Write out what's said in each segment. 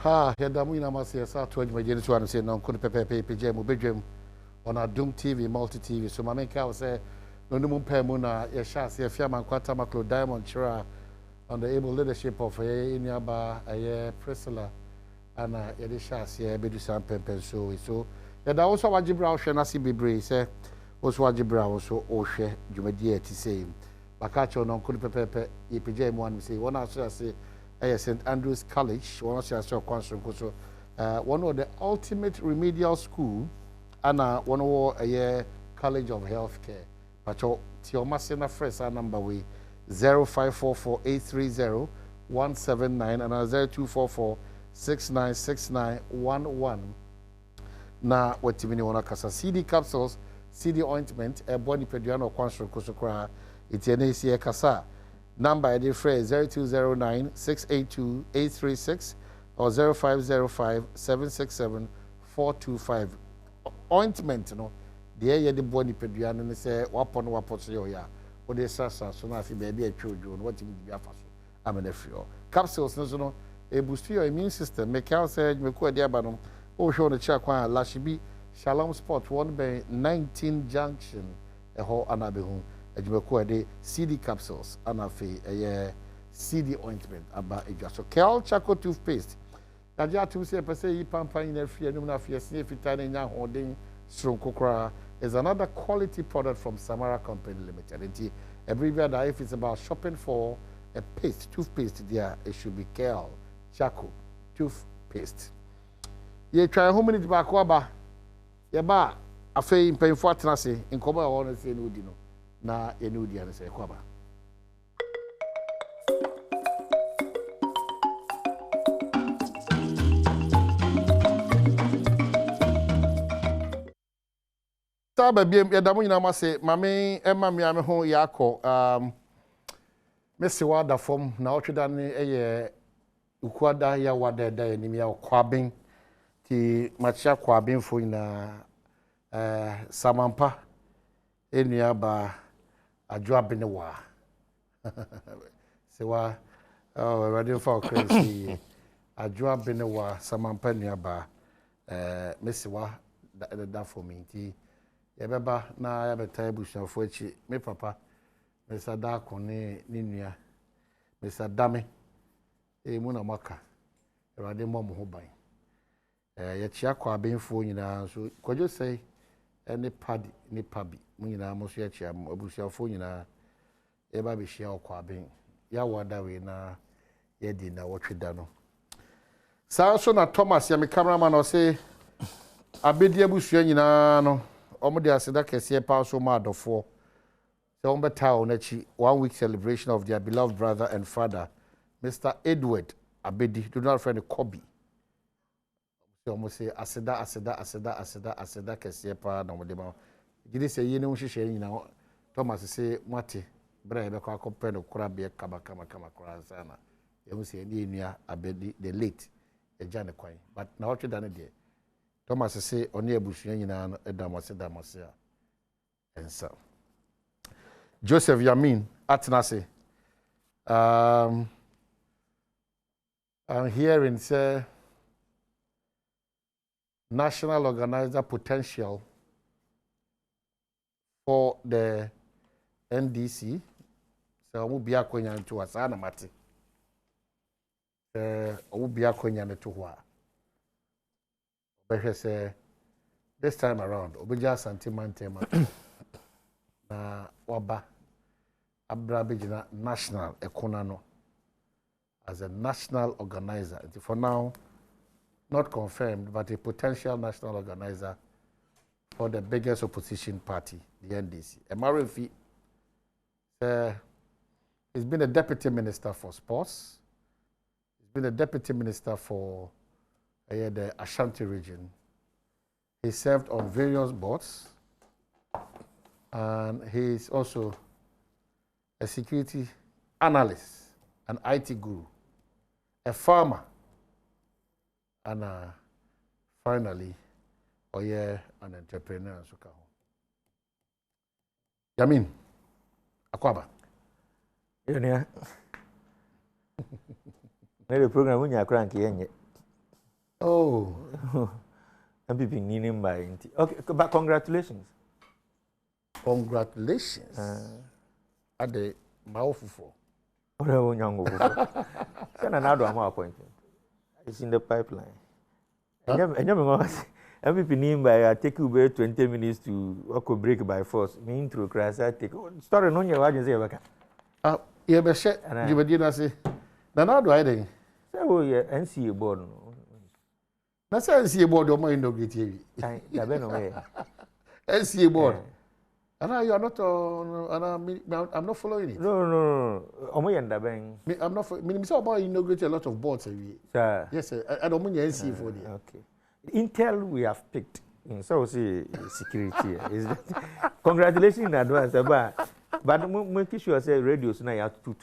Ha, Yadamu Namasi, to my genus one say, no, could pepe pijam, bedroom on Adom TV, multi TV. So, my main cow say, no, no, Pemuna, Yashas, Yafiaman, Quatamaclo, Diamond Chira, on the able leadership of Inyaba, a Priscilla, and Edishas, Bedusam Pempenso. So, Yada also Wajibra, Shanasi Bibre, say, was Wajibra, also Oshe, Jumedia, to say, Bakacho, no, could pepe, Ypijam one, say, one answer, say, St. Andrew's College, one of the one of the ultimate remedial school, and one of a College of Healthcare. But Tioma Sena Fresh number we 0544-830-179 and 0244-696911. Na what you mean on a CD capsules, CD ointment, a body pediano constant kusukra, it's an ACA Kasa. Number ID phrase 0209-682-836 or 0505-767-425. Ointment, no. The air the body pedian and say wapon so ya. Or the sasa so now if baby a children, what you be a I'm an FO. Capsules no a boost your immune system. Make out say me ko dia banom. O show the check one Lashibi Shalom Sport 1 by 19 Junction a whole anabehu. The CD capsules and a CD ointment about a so Kel Chaco toothpaste. Naja to say per se pampa in a free and if you're holding strong kokra is another quality product from Samara Company Limited. Everywhere that if it's about shopping for a toothpaste there, it should be Kel Chaco toothpaste. You try how many back over? Yaba a fay in pain for tenacity in common or say no dino. Na enudi ane se kwaba Saba biem Yadamu nyinama se mame ema me ame ho yakọ mesi wada fom na otweda ne eye ukuada ya wada da enim ya kwaben ti machia kwaben fo na samampa enua ba adwo abenewa sewa radio for crazy adwo abenewa samampa nua ba mesiwa da for me nti yebeba na yabeta ebusuafo achi me papa mesada akone ni nua mesadame mu na maka radio mo ho ban ye chia kwa abenfo nyina so kwadwo sei any party ni pabi munyina amoso ya chia abusuafo nyina e ba be hia okwa ben ya wada we na ye di na wotweda no saa so na Thomas ya me cameraman o say abedi abusua nyina no omo de aseda kese pa so ma adofo so on beta on achi 1 week celebration of their beloved brother and father Mr. Edward Abedi do not friend Kobe omo say aseda kese pa na mo de ma gidi say yene hwehwe nyina Thomas say mate bra e be kwa akopɛ no kora be kama kora sana e say ni enua Abedi the late e jane kwan but na otwe da ne de Thomas say oni abusua nyina no edamose a ensa Joseph Yamin Atnase I'm hearing say national organizer potential for the NDC so we be akonya nto asa na mate we be akonya nto ho a but say this time around obeja santimantema na waba abrabejina national ekona no as a national organizer for now not confirmed but a potential national organizer for the biggest opposition party, the NDC. Emarefi he's been a deputy minister for sports. He's been a deputy minister for the Ashanti region. He served on various boards, and he's also a security analyst, an IT guru, a farmer, and finally, an entrepreneur. Yamin, Akwaba. The program when you are cranky, MPP Ninim by Inti. Okay, but congratulations. Congratulations. At the Maofufo. Send an Adom appointment. It's in the pipeline. MPP Ninim by take you 20 minutes to break by force. Me intro class I take story no your wagen say Ah, you be share you be dey say. Na now do I dey? Say oh yeah NCA board no. Na say NCA board o mo inaugurate here. Da be no way. NCA board. And you are not I'm not following it. No. Omo yenda ben. I'm not me say about inaugurate a lot of boards every. Sir. Yes sir. I don't mean NCA for there. Okay. Intel we have picked. So see security. Is congratulations in advance but make sure say radio so now you have to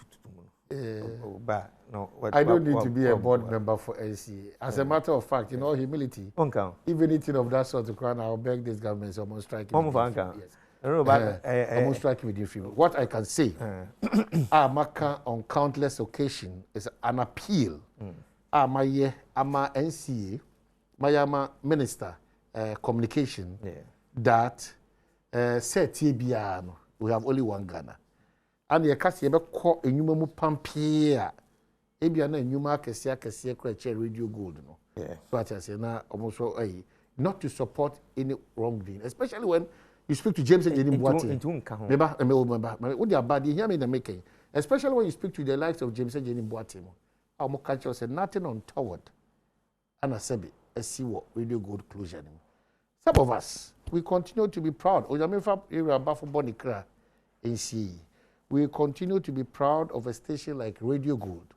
but no I don't need to be a board member for NCA. As a matter of fact, in all humility, if anything of that sort to crown, I'll beg this government someone striking. Yes. Almost striking with you. What I can say, Amaka on countless occasions is an appeal. My NCA, my minister communication that said TBR. We have only one Ghana. And the case ebe ko enyuma mu pampia. Ebia na enyuma kese kra radio gold no. So I say na almost not to support any wrongdoing, especially when you speak to James and Jenny Boate. Remember, what they are bad, hear me in the making. Especially when you speak to the likes of James and Jenny Boate. Our more culture said nothing untoward. And I said, I see what radio gold closure. Some of us, we continue to be proud. We continue to be proud of a station like Radio Gold.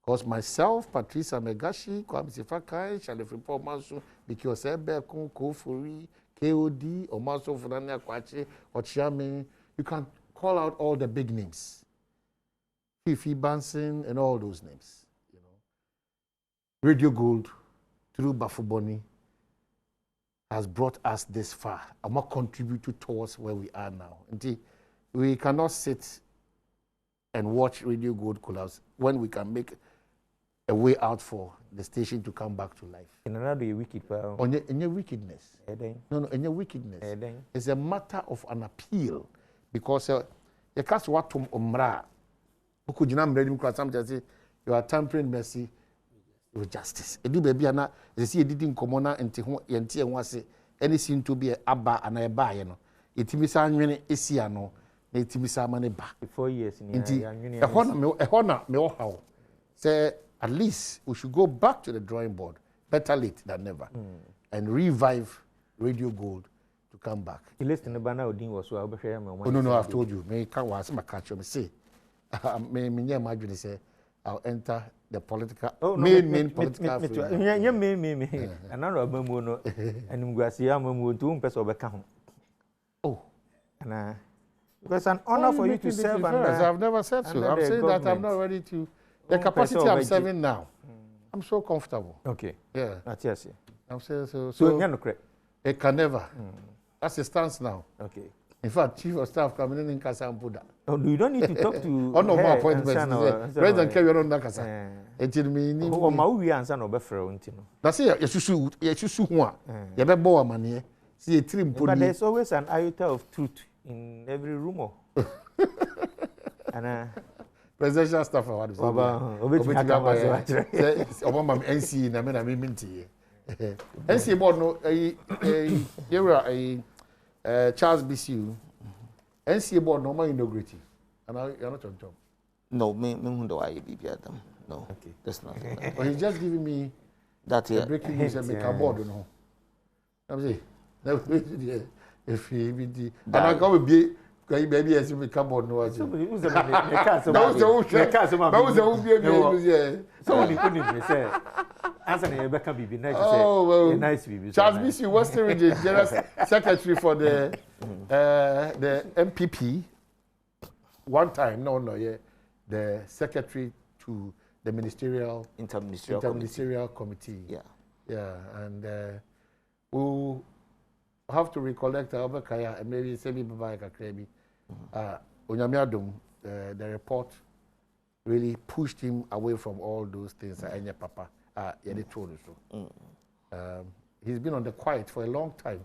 Because myself, Patricia Megashi, Kwamisi Fakai, Shalifripo Mansu, because Ebekun, Kofuri, KOD, Omaso Funania Kwache, Ochiame, you can call out all the big names. Fifi Bansin and all those names. You know. Radio Gold, through Bafuboni, has brought us this far and more contributed towards where we are now. Indeed, we cannot sit and watch Radio Gold collapse when we can make a way out for the station to come back to life. In another wicked in your wickedness. No, in your wickedness. It's a matter of an appeal because you can't watch to Umra. You are tampering mercy with justice. Edu baby ana see editing komona enti ho yenti enwa se any sin to be aba ana e ba ye no etimi sa anwene esia no na etimi sa amane ba 4 years ni anwene ehona me how say at least we should go back to the drawing board, better late than never, and revive Radio Gold to come back. You listen to Bana Odin was so no, I've told you me can was my catch me say me imagine say I'll enter the political main political me another abamu no and mguasi amamu to person obeka ho and because an honor for you to serve and I've never said so. I'm saying that I'm not ready to the capacity I'm serving now. I'm so comfortable. Okay. Yeah. That's yes. I'm saying so it can never. That's the stance now. Okay. In fact, Chief of Staff coming in Kasampuda. Oh, you don't need to talk to. Oh no, more appointments. President carry on Nakasa. Until me. Oh, Maui answer no before until. That's it. You one. You be boa money. See a trim. But there's always an iota of truth in every rumor. And presidential staff are what is Obama NC na me na me minti. NC board no Charles BCU. NCA board no more inaugurating. And you're not on job. No, me do I be them. No. Okay. That's not. But he's just giving me that here. Breaking news and make a board no. I'm saying if he be and I go with be baby as we come on no. Somebody who's somebody say answer the Rebecca Bibi nice say nice Bibi. Charles BC Western Region General Secretary for the MPP. One time, the secretary to the interministerial committee. Yeah, and we'll have to recollect our Kaya and maybe Semi Babaka Krebi. Onyamiadum, the report really pushed him away from all those things. Papa, He's been on the quiet for a long time.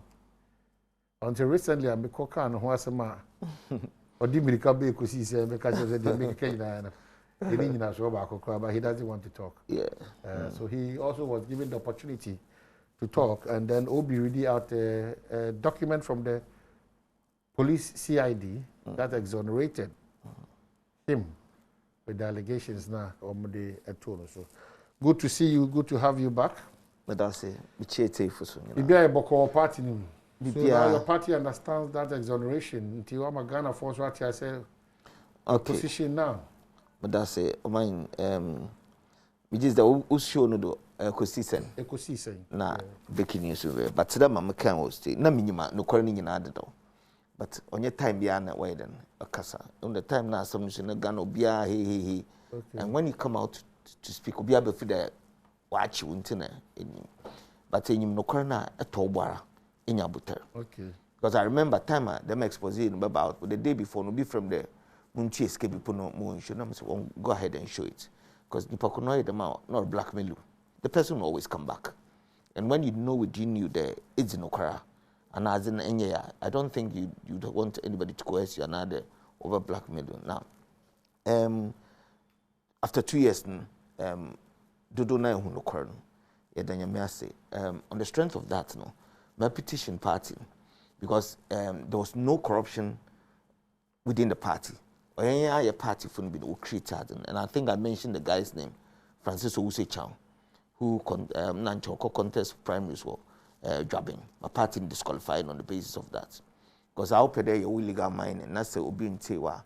Until recently, I'm a cocker and who has a man. Or Dimirika be kusi say because they make Kenya. He didn't but he doesn't want to talk. Yeah. So he also was given the opportunity to talk, and then Obi read out a document from the police CID that exonerated him with the allegations now on the Etono. So good to see you, good to have you back. But that's it. Maybe I boko party. So now your party understands that exoneration. Until I'm a Ghana force what I say position now. But that's it. I mean, which is the Usho no do ecosystem. Ecosystem. Na breaking news over. But today mama can host. Na minima no calling in addo. But on your time be na way then akasa. On the time na some na Ghana obia he. And when you come out to speak obia be for the watch you intina. But in no corner a tobara in your butter. Okay. Because I remember time them expose about the day before no be from there. Munchi escape people no more show them so go ahead and show it because the people know them out not blackmail you. The person will always come back, and when you know within you there it's no kara and as in any I don't think you don't want anybody to coerce you another over blackmail you. Now after 2 years dodo na hu no kara no ye dan yame say on the strength of that no my petition party because there was no corruption within the party. Or party phone be created, and I think I mentioned the guy's name, Francis Owusu-Chow, who Nanchoko contest primaries were jobbing. A party disqualified on the basis of that. Because I hope there you illegal mining, and that's the Obin Tewa,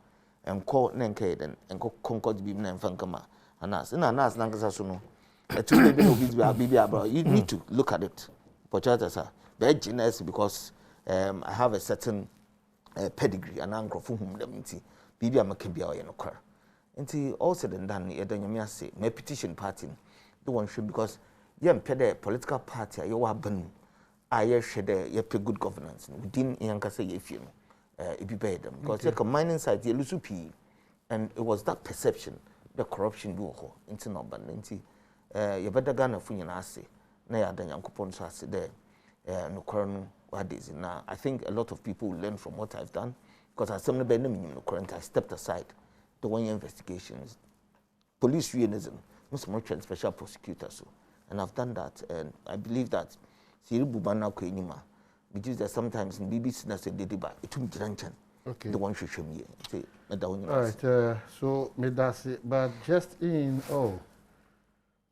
and call Nenkaden, and Concord Bim and Fankama, and us. And us, Nankasasuno, a 2 baby about you need to look at it. Pochata, very generous because I have a certain pedigree and uncle for whom them Bibi Amakibia or Yanokar. And all said and done, Yadanyamia say, my petition party, the one should because you pede political party, you are been, I share you pay good governance within Yankasa Yefim, it be paid them. Because like a mining site, you lose and it was that perception, the corruption do into no bandancy. You better Ghana Funyanasi, Naya than Yankupon Sassi there, no colonel, what is it now? I think a lot of people learn from what I've done. Because as some current, I stepped aside the 1 year investigations, police realism, most merchant special prosecutor, so, and I've done that, and I believe that Siribubana Koinima, which is that sometimes in BBC na said deba, it will be okay. The one should show me. All right, so but just in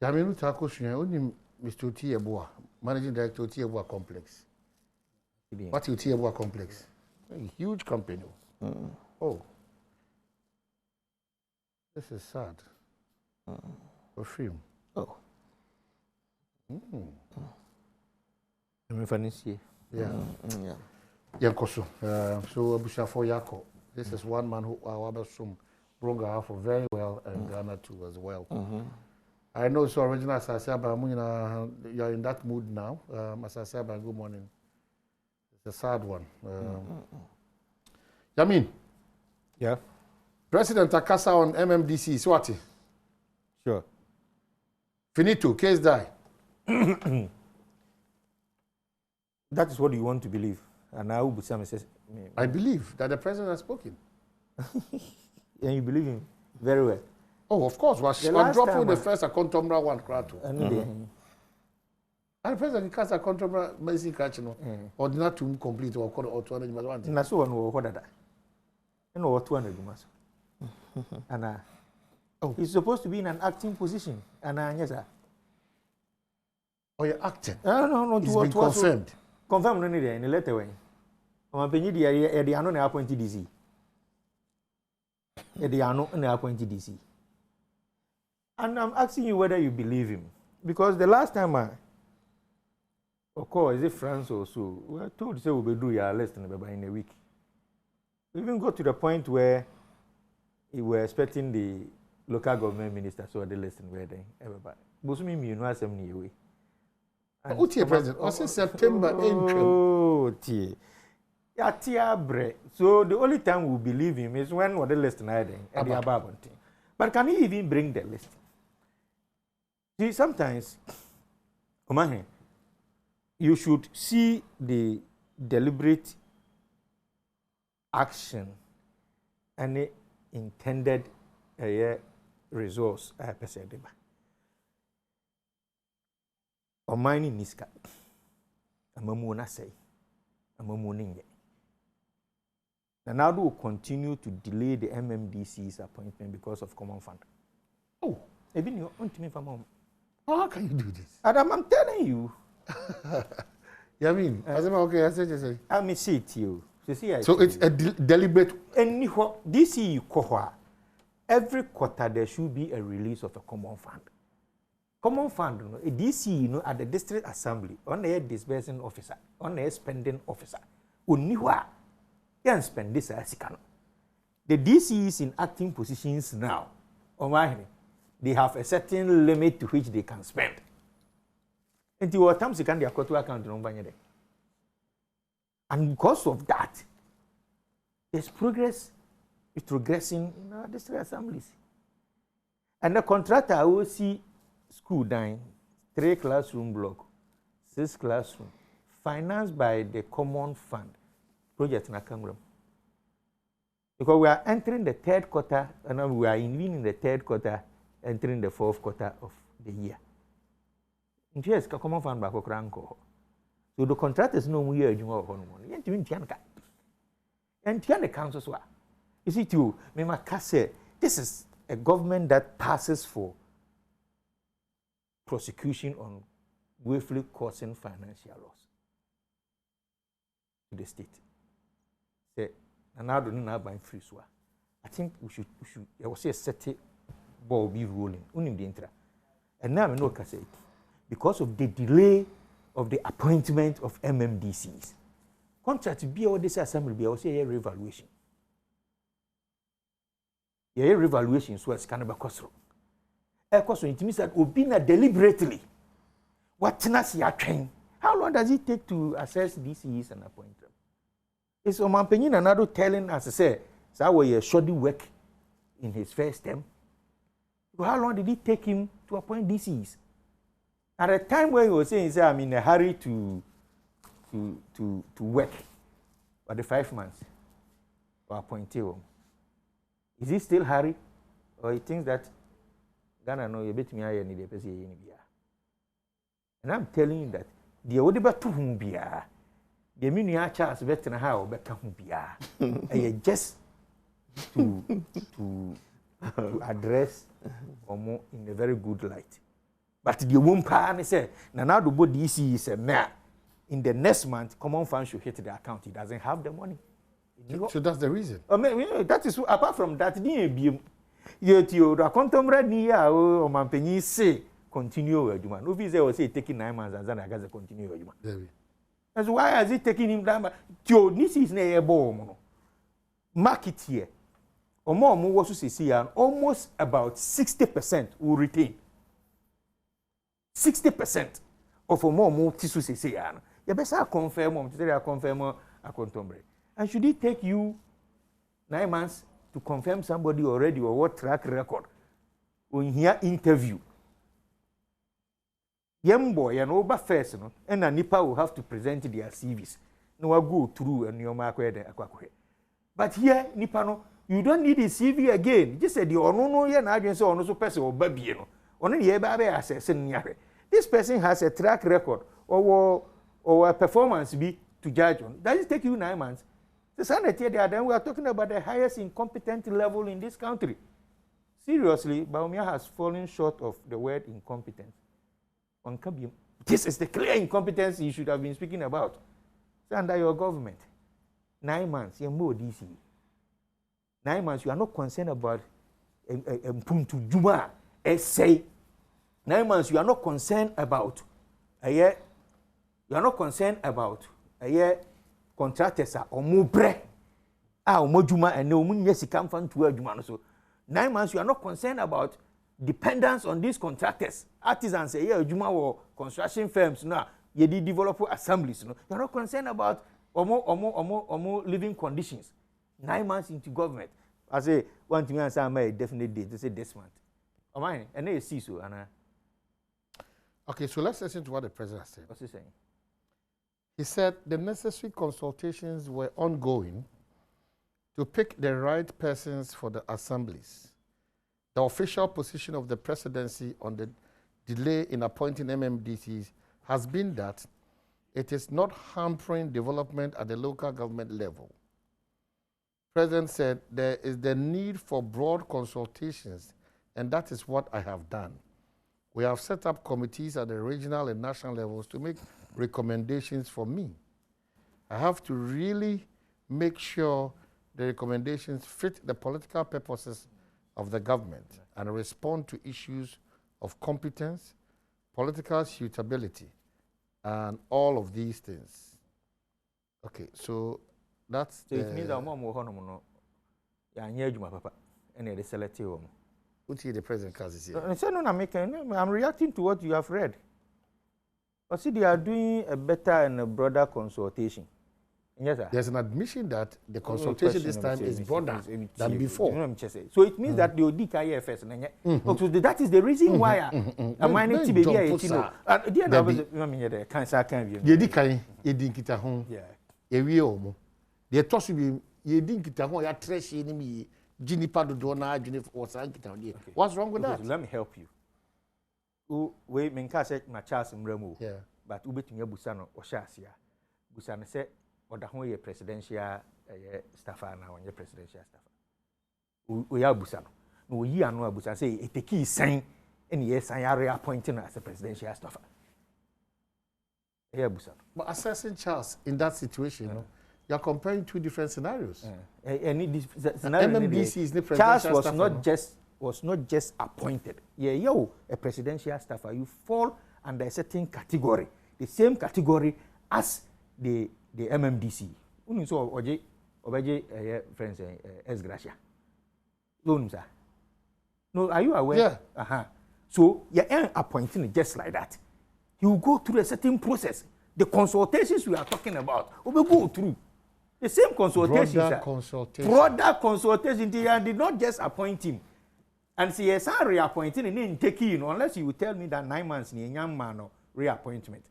Yaminu Takosunya, only Mr. Tieboa, Managing Director Tieboa Complex. What is Tieboa Complex? A huge company. Oh, this is sad. For film. Oh. Yeah. Yankoso. So Abusha for Yako. This is one man who Awabasum brought for very well and Ghana too as well. I know so original Sasiaba, you're in that mood now. Sasiaba, good morning. It's a sad one. Yamin. Yeah. President Akasa on MMDCE Swati. Sure. Finito, case die. That is what you want to believe. And now Busam says, I believe that the president has spoken. And you believe him very well. Oh, of course. Was dropping the first Akontomra one crato. And the president Kasa Akontomra Messi Kachino or not to complete or 200 months. And that's one who ordered that. And over 200 months. And he's supposed to be in an acting position. And yes, sir. Oh, you're acting? No, it's been confirmed. Confirmed in the letter way. I'm a penny, the Ano appointed DC. The Ano appointed DC. And I'm asking you whether you believe him. Because the last time of course, is it France or so? We were told say we'll do your list in a week. We even got to the point where we were expecting the local government minister so the list in where they everybody. Busumi me no assembly away. What's your president? Was in September Oh, tie. Yeah, tia bre. So the only time we believe him is when what the list na then and the above thing. But can he even bring the list? See, sometimes, you should see the deliberate action and the intended resource a person deba. Omani niska. Amamu na say. Amamu ninge. And now will continue to delay the MMDCE's appointment because of common fund. Oh, even you want me from home. How can you do this? Adam, I'm telling you. Yeah, I mean, okay, I say. I may say it to you. So it's a deliberate. Anyhow, DCE cohort, every quarter there should be a release of a common fund. Common fund, a DCE, at the district assembly, on a disbursing officer, on a spending officer, uniwa, can spend this as can. The DCE is in acting positions now. They have a certain limit to which they can spend. Until what times you can their quarter account number. And because of that, there's progress, it's progressing in our district assemblies. And the contractor will see school dying, 3 classroom block, 6 classroom, financed by the common fund project in Akangram. Because we are entering the 3rd quarter, and we are in the 3rd quarter, entering the 4th quarter of the year. In yes, common fund back cranko. So the contractors know we are doing our money. And the councils were. You see, too, this is a government that passes for prosecution on willfully causing financial loss to the state. Say, and now do not buy free swa. I think we should. I will say a set ball be rolling. And now I know what I say. Because of the delay of the appointment of MMDCs. Contract to be all this assembly, be also a revaluation. A revaluation so as kind of a cost. A cost it means that Obina deliberately. What ya train? How long does it take to assess DCs and appoint them? Is Omanpenyin another telling us to say, that was a shoddy work in his first term? How long did it take him to appoint DCs? At a time where he was saying, I'm in a hurry to work for the 5 months or appoint him. Is he still hurry? Or he thinks that Ghana no you bet me I need a person. And I'm telling you that the Odiba to whom be the Minia Charles better how better whom be just to address Omo in a very good light. But the woman say, now the body is now. In the next month, common fund should hit the account. He doesn't have the money. So that's the reason. That is apart from that. The contemporary near Omanpenyi say continue. If he say taking 9 months and then I guess continue. That's why is it taking him down? This is near a bomb. Market here. Omo was to see almost about 60% will retain. 60% of a more tissue say, you better confirm a contemporary. And should it take you 9 months to confirm somebody already or what track record when here interview? Young boy and over first, and a Nipa will have to present their CVs. No, I go through and your mark. But here, Nipano, you don't need a CV again. Just said you no, you're not against or no person or baby. Only the baby assessing. This person has a track record or a performance be to judge on. Does it take you 9 months? The sanity there, then we are talking about the highest incompetent level in this country. Seriously, Baumia has fallen short of the word incompetence. On Kabium, this is the clear incompetence you should have been speaking about. So under your government, 9 months, you're more DC. 9 months, you are not concerned about Mpuntu Juma essay. 9 months, you are not concerned about a year. You are not concerned about a year contractors or more bread. More Juma and no moon, yes, come from 12 Juma. So 9 months, you are not concerned about dependence on these contractors, artisans, a year Juma or construction firms. Now, you did develop assemblies. You are not concerned about more living conditions. 9 months into government. I say, one thing I say, I definitely did. They say this month. Am I? And they see so, Anna. Okay, so let's listen to what the president said. What's he saying? He said the necessary consultations were ongoing to pick the right persons for the assemblies. The official position of the presidency on the delay in appointing MMDCs has been that it is not hampering development at the local government level. The President said there is the need for broad consultations, and that is what I have done. We have set up committees at the regional and national levels to make recommendations for me. I have to really make sure the recommendations fit the political purposes of the government and respond to issues of competence, political suitability, and all of these things. Okay, so that's so it means that mom will honor no ya nyejuma papa and they select you. What the president is here? I'm reacting to what you have read. But see, they are doing a better and a broader consultation. Yes, sir. There's an admission that the consultation this time is broader than before. So it means that the ODK first. That is the reason why I'm minding to be here. What's wrong with that? Let me help you. We menka say my Charles Mremu. But ubetumi abusano oshasia. Busano say Odahon ye presidential staffer na onye presidential staffer. We are busano. No yi anu abusan say eteki sign and ye sign are appointing as a presidential staffer. Here busano. But assessing Charles in that situation, you know, you are comparing two different scenarios. MMDC is the presidential Charles was not just appointed. Yeah, yo, a presidential staffer, you fall under a certain category, the same category as the MMDC. So obeje friends S Gracia. No, are you aware? Yeah. So you ain't appointing just like that. He will go through a certain process. The consultations we are talking about will go through. The same consultations. Broader consultation. They did not just appoint him. And see, yes, I'm reappointing and then take in, unless you will tell me that 9 months in a young man or reappointment.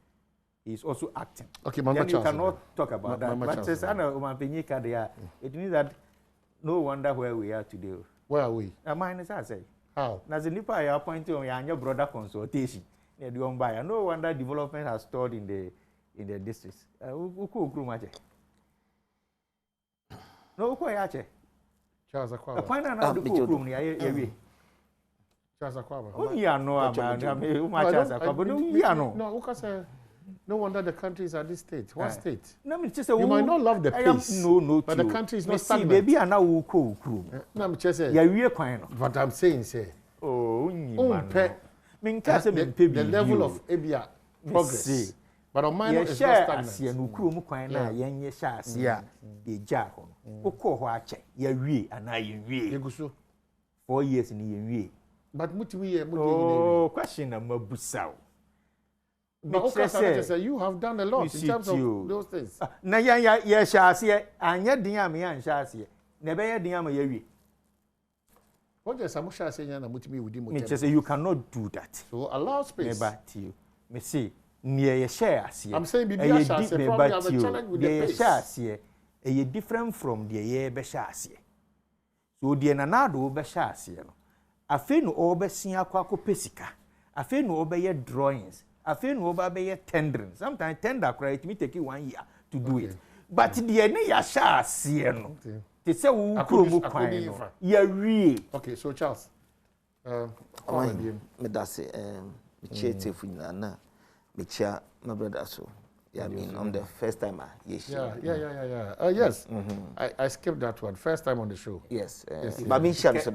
He's also acting. Okay, then you cannot talk about that. But it means that no wonder where we are today. Where are we? Mine is I say. How? As a Nipa, I appointed on your broader consultation. No wonder development has stalled in the districts. No, Charles Akwaba. Appoint another room near Charles Akwaba. Oh, yeah, no, Charles Akwaba. No, no wonder the country is at this state. What state? No, just you might not love the pace. No, but the country is not stagnant. Baby, I now will call crew. No, I'm just saying. Yeah, we are quite. But I'm saying, say. Oh, the level of ABA progress. But on mine is not stagnant. Yeah, no crew, quite yeah, the jack. Oko watch, yeah, we and I, 4 years in the year. But Mutiwi, oh, question of Mabusau. But you have done a lot in terms of those things. Na ya shasi anya diam ya shasi. Nebe ya diam ya wi. What is Samusha saying na Mutimi wudi mo? Me say you cannot do that. So allow space. Neba to you. Me say near ya share asi. I'm saying Bibia shasi probably have a challenge with the pace. Shasi e different from the ye be shasi. So the nanado be shasi no. Afi no obesia kwa pesika. Afi no obeye drawings. Afi no obeye tendering. Sometimes tender cry it may take you 1 year to do it. But the ene ya shasi no. They say we kuro kwan no. Ya wie. Okay, so Charles. Me da say me chete fu na me chia my brother so. Yeah, I mean, on the first time, yes. Yeah. Yes. I skipped that one. First time on the show. Yes. But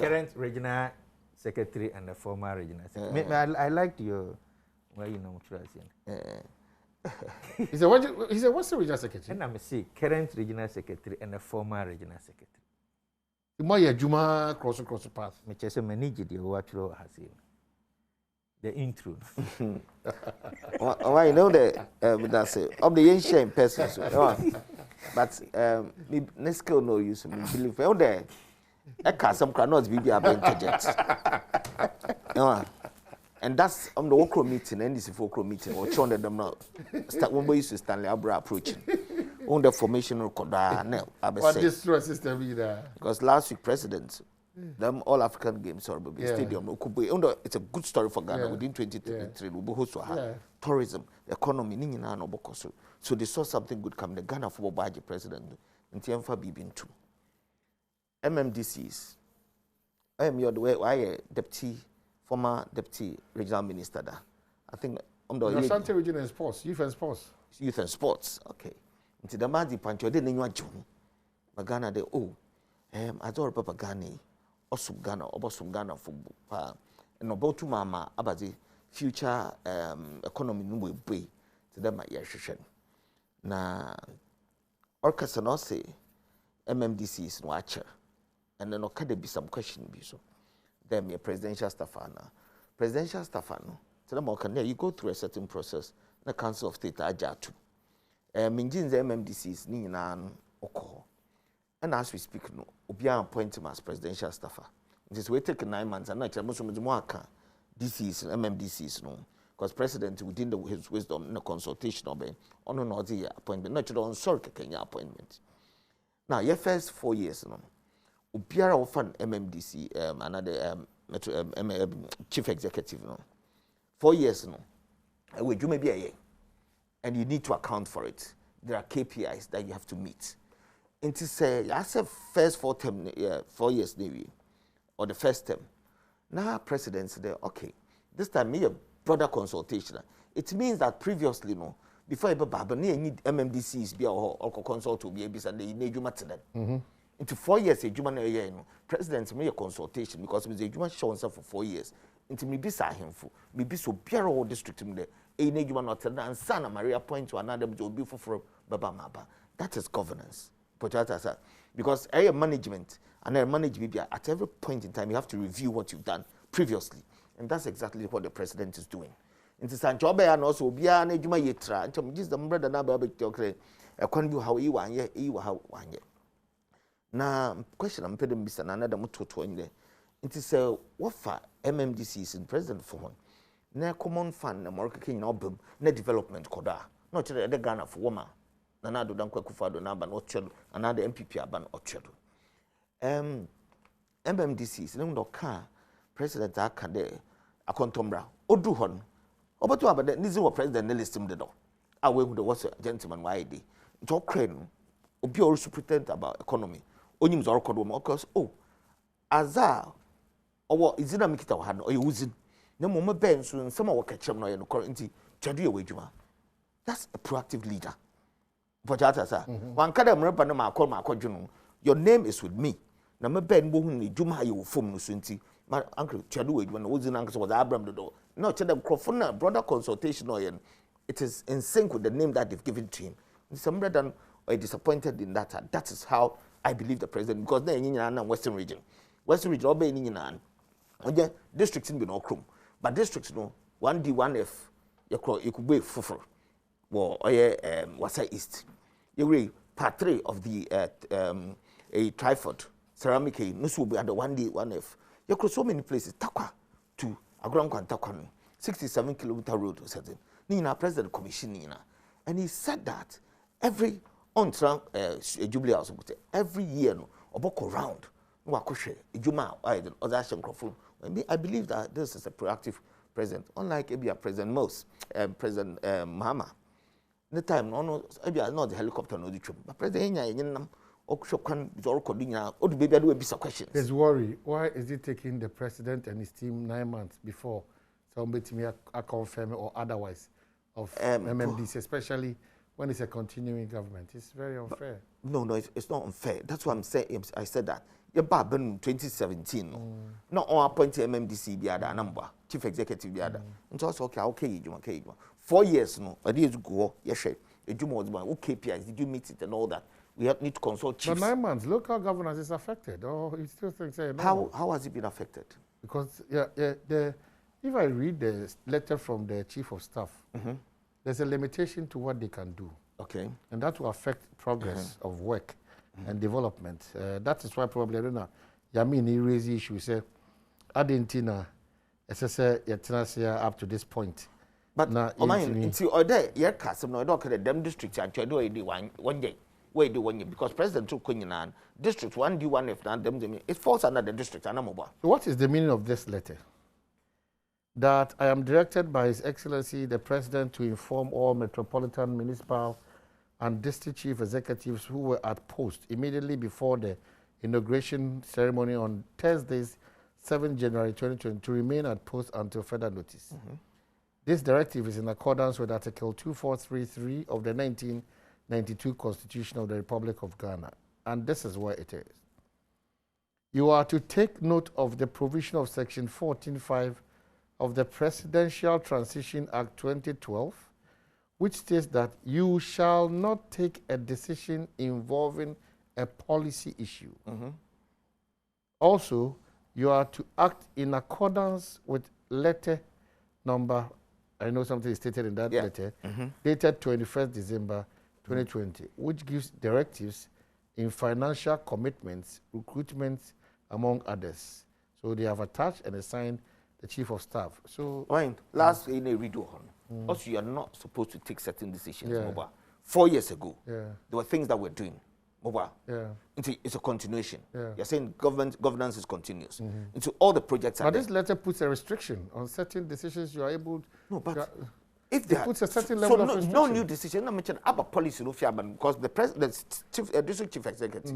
current regional secretary and the former regional secretary. I liked your, well, you know, he said, what's the regional secretary? And I'm say current regional secretary and the former regional secretary. The more Juma cross the path. Me say manage the what you has seen. The intro. Why you know that that's it. Of the young shame person. But me next skill no use me believe on there. I can't some cannot be a interject. No. And that's on the Okro meeting, NDC4 meeting, or Chonda them now. When we used to Stanley Abra approaching. On the formation of Koda, what this system be there? Because last week, President, them all African Games or stadium, it's a good story for Ghana within 2023. Tourism, economy, so they saw something good coming. The Ghana football budget president, in Tianfa Bibin too. MMDCs. I am your way, former deputy regional minister. I think the Ashanti region and sports, youth and sports. Youth and sports, okay. Into the Madi Pancho, they didn't want June. Ghana, they Adore Papa Ghana, Osum Ghana, Obosum Ghana football, and about to Mama, about the future economy will be to them at Yashishan. Na Orcas and say MMDC is no watcher, and then okay, there be some question be so. Then your presidential staffana. Presidential staffano, to them, okay, you go through a certain process, the Council of State Ajatu. Minjin's MMDCs ni na oko. And as we speak, no, Obia appoint him as presidential staffer. It is we take 9 months and not most of the DCs and MMDCs no. Because president within his wisdom in a consultation of on an appointment, not on sorry Kenya appointment. Now your first 4 years no. Obiara often MMDC another chief executive no. 4 years no. Wait, you may be a year. And you need to account for it. There are KPIs that you have to meet. And to say, I said first 4 years maybe, or the first term. Now president said, okay, this time me a broader consultation. It means that previously, no, before you need MMDCs be or consult to be able and they need you to them. Into 4 years, a human year, president made a consultation because the human show himself for 4 years. Into me be him for me be so Pierre district in there. A name not and Santa Maria point to another will be for Baba Maba. That is governance. Because area management and area management at every point in time you have to review what you've done previously. And that's exactly what the president is doing. Into Sanchobe and also be an ejuma yetra and just the brother number a can do how you want ye, how one ye. Now question I'm paying Mr. Another Muto in there. It is what for MMDCs in president for one. Na common fund na Morocco King album na development koda not the Ghana for woman na do dan Akufo-Addo na ban ochedo another MPP aban ochedo MMDC no do ka president aka de akontombra odu hon obato abade nizi wo president na listim de do awe hu de was gentleman why dey to crane obi or superintendent about economy onyim zo record wo because azar owo izina mikita wa ha no oyewuzin na mama ben so some of work chem no ye no currently twadu ye wadwuma. That's a proactive leader. For that sir wan kada mreba na makodwunu your name is with me na me ben bo hu ni dwuma ye wo fom no so nti ma uncle twadu wadwuma na wozina uncle was Abraham do no tell crofon na brother consultation no ye it is in sync with the name that they've given to him. Some brother are disappointed in that. That is how I believe the president because na nyinyana na western region obey nyinyana onye districts in be no krom. But districts no 1D 1F you could be fufu or Wasa East. You read part 3 of the a Triford ceramic no so be at the 1D 1F. You could so many places Takwa to Agron Takwa 67-kilometer road or something. Nina president commission Nina. And he said that every on Jubilee House every year no oboko round no akoshe ejuma other action crofo. I believe that this is a proactive president, unlike Abia President Mos, President Mahama. The time, Abia not the helicopter, no the trip, but President Yenam, Okshokan, Zorkodina, or the baby will be some questions. There's worry. Why is it taking the president and his team 9 months before somebody may confirm or otherwise of MMDC, especially when it's a continuing government? It's very unfair. No, it's not unfair. That's what I'm saying. I said that. Your Baba in 2017, not all appointed MMDC be other number, chief executive be other. And also okay, you 4 years no, a year to go, yes, a Juma was one, KPIs, did you meet it and all that? We need to consult chiefs. But 9 months, local governance is affected. Oh, you still think say no. How has it been affected? Because if I read the letter from the chief of staff, there's a limitation to what they can do. Okay. And that will affect progress of work. And development. That is why probably I don't know. Yamini raise issue say Argentina say up to this point. But until there, them districts and one day. Where do one year because President took Kunyan district 1D1 if not them it falls under the district and What is the meaning of this letter? That I am directed by His Excellency the President to inform all metropolitan, municipal, and district chief executives who were at post immediately before the inauguration ceremony on Thursday, 7 January 2020, to remain at post until further notice. This directive is in accordance with Article 2433 of the 1992 Constitution of the Republic of Ghana, and this is where it is. You are to take note of the provision of Section 14.5 of the Presidential Transition Act 2012, which states that you shall not take a decision involving a policy issue. Also, you are to act in accordance with letter number, I know something is stated in that letter, dated 21st December 2020, which gives directives in financial commitments, recruitments, among others. So they have attached and assigned the chief of staff. So last in a redo also you are not supposed to take certain decisions. 4 years ago, there were things that we're doing. It's a continuation. You're saying governance is continuous. Into all the projects. But this letter puts a restriction on certain decisions you are able to. No, but if there puts a certain level of restriction. No new decision. I mentioned about policy, because the district chief executive,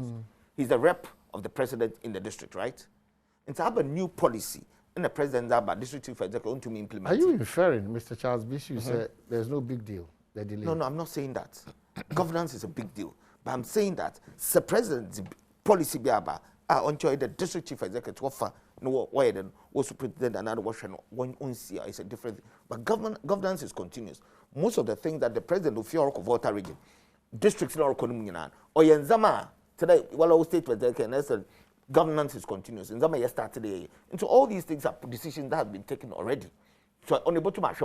he's the rep of the president in the district, right? And to have a new policy, and the president about district chief executive to implement. Are you inferring, Mr. Charles Bishop, said there's no big deal? The delay. No, I'm not saying that. Governance is a big deal, but I'm saying that the president's policy be about the district chief executive offer. No, why then? Was president another version? One uncia is a different thing. But governance is continuous. Most of the things that the president of your Volta region, districts in our economy, or Zama today, while our state was there, and governance is continuous. In Zama, you started today. And so all these things are decisions that have been taken already. So on the bottom of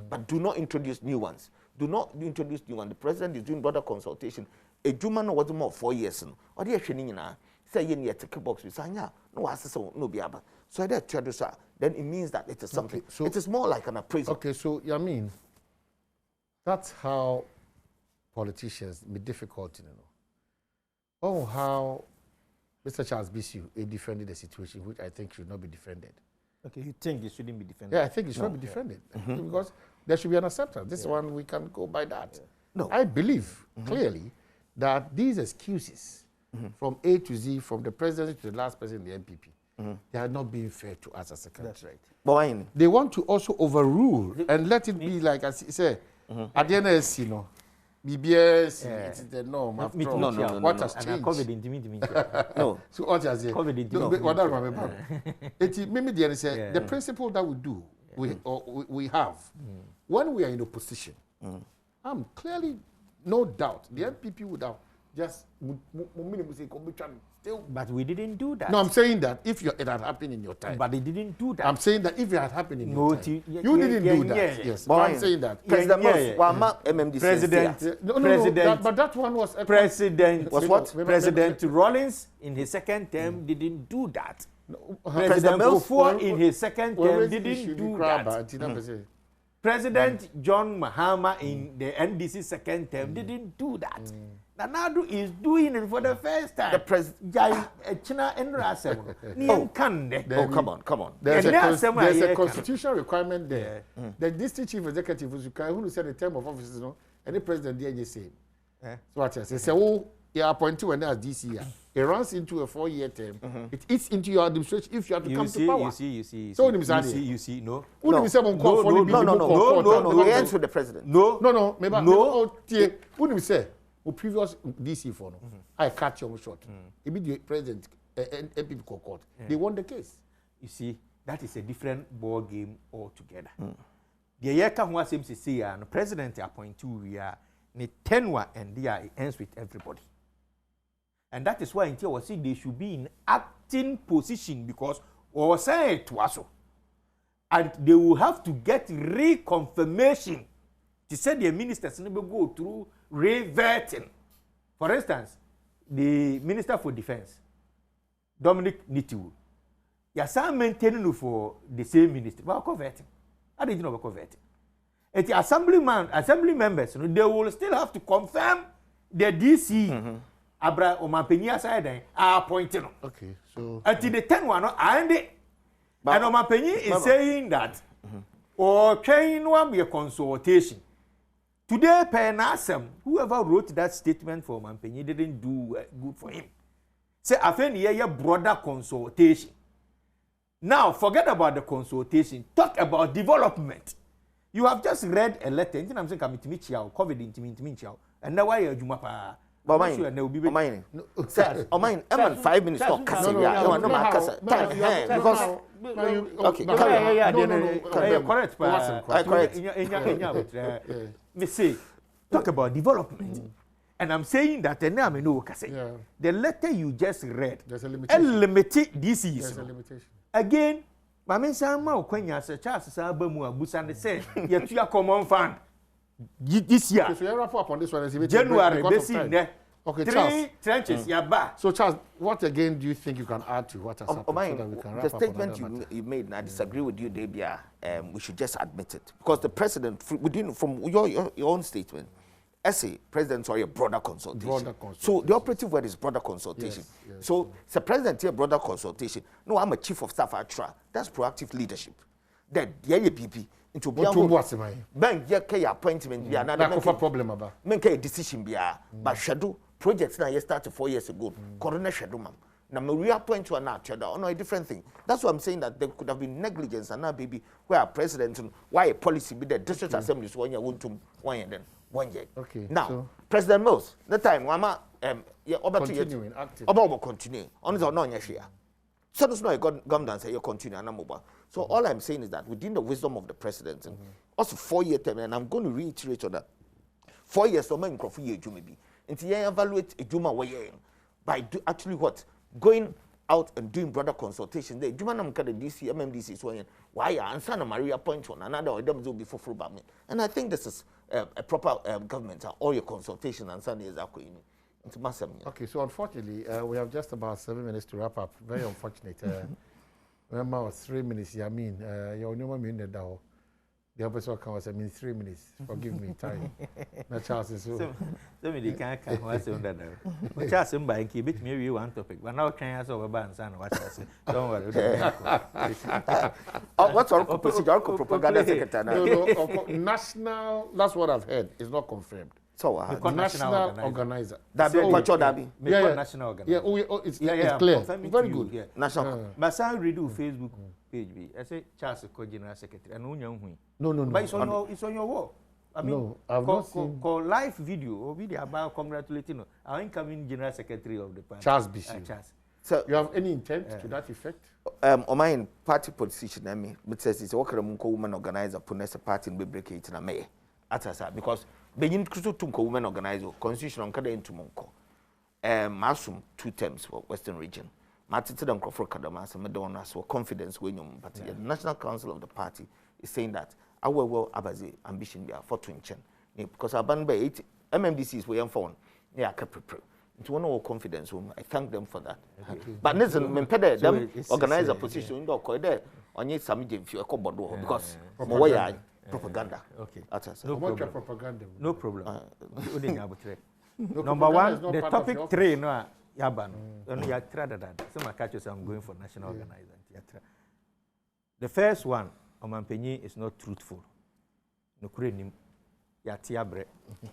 but do not introduce new ones. Do not introduce new ones. The president is doing broader consultation. A Jumano was more 4 years. Or the Shenina. Say you need a ticket box with Sanya, no assessor, no biaba. So that traducer, then it means that it is something. So it is more like an appraisal. Okay, so I mean, that's how politicians be difficult, you know. Oh, how Mr. Charles Bishop defended the situation, which I think should not be defended. Okay, you think it shouldn't be defended? Yeah, I think it should not be defended because there should be an acceptance. This one we can go by that. No, I believe clearly that these excuses. From A to Z, from the president to the last president in the MPP, they are not being fair to us as a country. That's right. But they want to also overrule and let it be like, as you say, at the end of the you know, BBS, it's the norm. No. What has changed? No. So what has it? The principle that we do, we have, when we are in opposition, clearly, no doubt, the MPP would have just but we didn't do that. No, I'm saying that if it had happened in your time. But they didn't do that. I'm saying that if it had happened in your time. You didn't do that. Yes. But I'm saying that. President MMDCE. President. But that one was President. Was what? President Rawlings in his second term didn't do that. President Akufo in his second term didn't do that. President John Mahama in the NDC second term didn't do that. Nanadu is doing it for the first time. The president. Come on. There's a constitutional requirement there. The district chief executive who said the term of office, you know, and the president did the same. So what I say, you are appointed when as DC. It runs into a 4-year term. It eats into your administration if you have to come to power. You see. So no. No. We answer the president. No. Maybe say previous DC for no. I catch you short. Immediate president MPP court. They won the case. You see, that is a different ball game altogether. The year come what seems to say the president appoint 2 we are ne tenure and it ends with everybody. And that is why until I say they should be in acting position because or say it was so. And they will have to get reconfirmation to say the ministers never go through reverting. For instance, the Minister for Defense, Dominic Nitiu, You are maintaining for the same ministry. But converting. How did you know about converting? And the assembly members, they will still have to confirm the DC. Abra Omapeni aside are appointing. Okay, so until the 10 one, and Omapeni is saying that or train one be a consultation. Today, Penasem, whoever wrote that statement for Omapeni didn't do good for him. Say, I think a broader consultation. Now, forget about the consultation. Talk about development. You have just read a letter. I'm saying, COVID into and now why are you mapa? But mine, 5 minutes not cussing. Because okay, correct. Me say, talk about development. And I'm saying that the name no say. The letter you just read, there's a limitation. Limited this is. There's a limitation. Again, Mama Sama Kwenya said Charles Sabamu Busande said, yet you are common fund this year. So you wrap up on this one January, okay, 3 trenches, yeah. So Charles, what again do you think you can add to what has happened so that we can wrap the up statement you made, and I disagree with you, Debia. We should just admit it because the president, from your own statement, essay, president saw a broader consultation. So the operative word is broader consultation. Yes. So it's a president here, broader consultation. No, I'm a chief of staff at TRA. That's proactive leadership. That the APP into bank your appointment be another problem about. Make a decision be but schedule projects now you started 4 years ago. Corona schedule ma'am. Now me reappoint to another no a different thing. That's why I'm saying that there could have been negligence and now baby where president why a policy be the district assemblies 1 year 1 year then 1 year. Okay. Now, so President Mills, the time Wama continuing active. About continue. On is on here. So there's no government and say you continue and mobile. So all I'm saying is that within the wisdom of the president, and also 4 year term, and I'm going to reiterate on that 4 years so many crop year maybe. Until you evaluate a Juma way by actually what? Going out and doing broader consultation. The Juma Namka the DC, MMDCE is one. Why answer na Maria point one another or them will be for me. And I think this is a proper government all your consultation and Sunday is okay, so unfortunately, we have just about 7 minutes to wrap up. Very unfortunate. Remember, 3 minutes. I mean, your new minute now. The episode comes. I mean, 3 minutes. Forgive me, time. No Charles is so. Somebody can't come. What's on that? Charles, somebody keep it. Maybe one topic, but now can answer over bands and what I say. Don't worry. What's our propaganda secretary? No, national. That's what I've heard. It's not confirmed. So national organizer. That be Dabi. Yeah, national organizer. Yeah, it's clear. Very good. Yeah. National. But I read Facebook page. I say Charles General Secretary. And no. But it's on your wall. I mean, no, I've not seen live video or video about congratulating our incoming General Secretary of the party. Charles Bishop. Charles. So you have any intent to that effect? On my party position, I mean, but says it's a woman organizer, Punesa party and be break it in a May. Because begin to women organizer constitution on Kada into Monko. Masum 2 terms for Western region. Matita and Crawford Kadamas and Madonna so confidence when you but the National Council of the party is saying that our well abazi ambition be for to chen. Because our band by 8 MMDCs were phone. Yeah, prepare. Into one of confidence room. I thank them for that. Okay. But listen, Mempede them organize a position in the there on your some if you because propaganda. Okay. No problem. Propaganda. No problem. Number one, the topic 3 no yaban. And you try that. Some catches I'm going for national organizer. The first one, Omampenyi is not truthful. No kurenim. Yatiabre.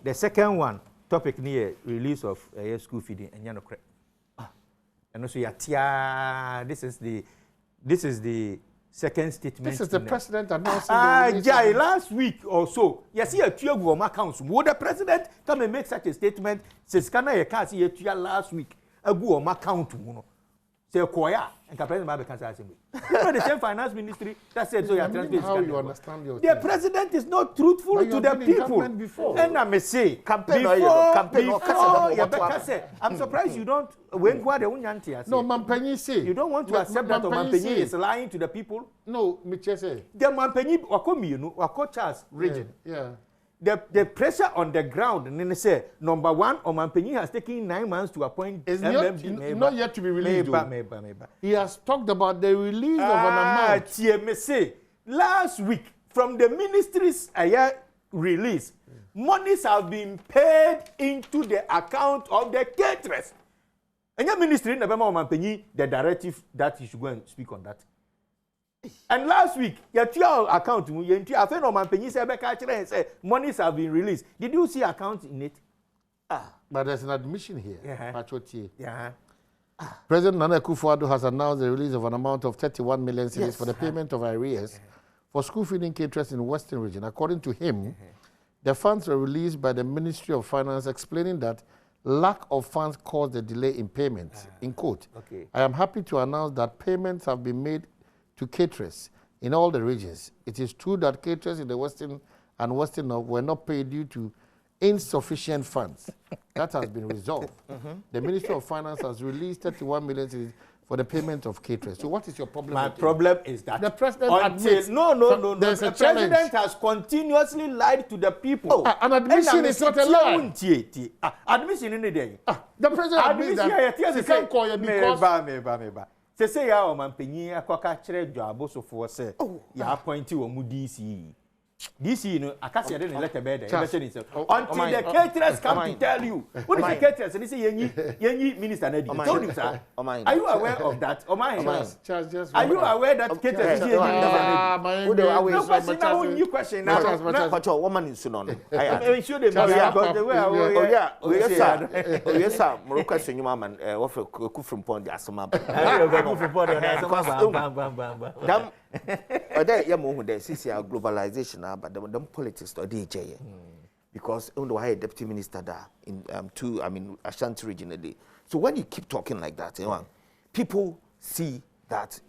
The second one, topic near release of school feeding and yanokre. And also yatia. This is the second statement. This is the president announcing last week or so. Yes, here Tuagoma Council. Would the president come and make such a statement? Says can I can't see it last week? A Guoma Council. Say Koya and President Babe Assembly. You know the same finance ministry that said so you are transmitting. How you understand your the president is not truthful to the people. And I may say I'm surprised you don't when what the Unyanti. No, Mampenyi say you don't want to accept that Mampenyi is lying to the people. No, Miche say the Mampenyi Wakomi, Wako Charles region. Yeah. the pressure on the ground, and then they say, number one, Omampenyi has taken 9 months to appoint MMD. Not yet to be released. Maybe. He has talked about the release of an amount. TMC. Last week, from the ministry's release, monies have been paid into the account of the caterers. And your ministry, Omampenyi, the directive that you should go and speak on that. And last week, your account, monies have been released. Did you see account in it? But there's an admission here. Yeah. President Nana Akufo-Addo has announced the release of an amount of 31 million cedis for the payment of arrears for school feeding caterers in the Western region. According to him, the funds were released by the Ministry of Finance, explaining that lack of funds caused the delay in payments. In quote, I am happy to announce that payments have been made to caterers in all the regions. It is true that caterers in the Western and Western North were not paid due to insufficient funds. That has been resolved. The Ministry of Finance has released 31 million for the payment of caterers. So what is your problem? My problem is that the president admits no. The president has continuously lied to the people. An admission is not a lie. Admission in the day. The president admits that he can't call you because... Say ya Omampenyi akwaka kire dwabo sofo se ya appoint omu DCE. DCE no akase de letter bed until the caterers come to tell you. What is the caterers? They say yenyi minister na di. Told him sir. Are you aware of that? Are you aware that caterers is yenyi minister? No question now, new question now. But woman is no. I sure they because the way yes sir. Mo question you man what for Akufo from the asoma. Dam there ya mo hu there CCR globalization but them politics or DJ because on the deputy minister there in Ashanti region. So when you keep talking like that, people see that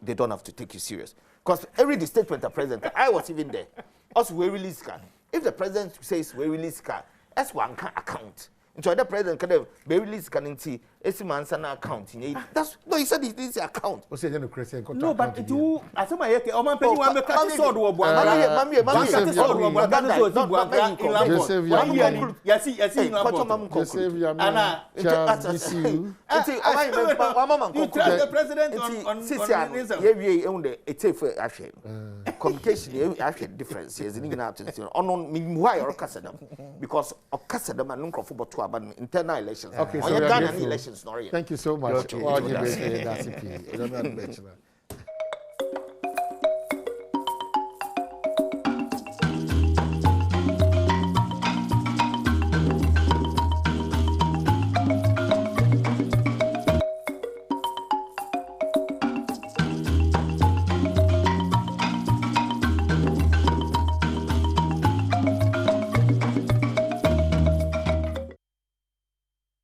they don't have to take you serious. Because every statement the president, I was even there. Also we release car. If the president says we release car, that's one account. So the president can have release car into account. That's no, he said this is account. No, but it will as my Omampenyi wa make cut sword wo bo the president on communication actually difference is in because internal elections. Okay, so elections. thank you so much.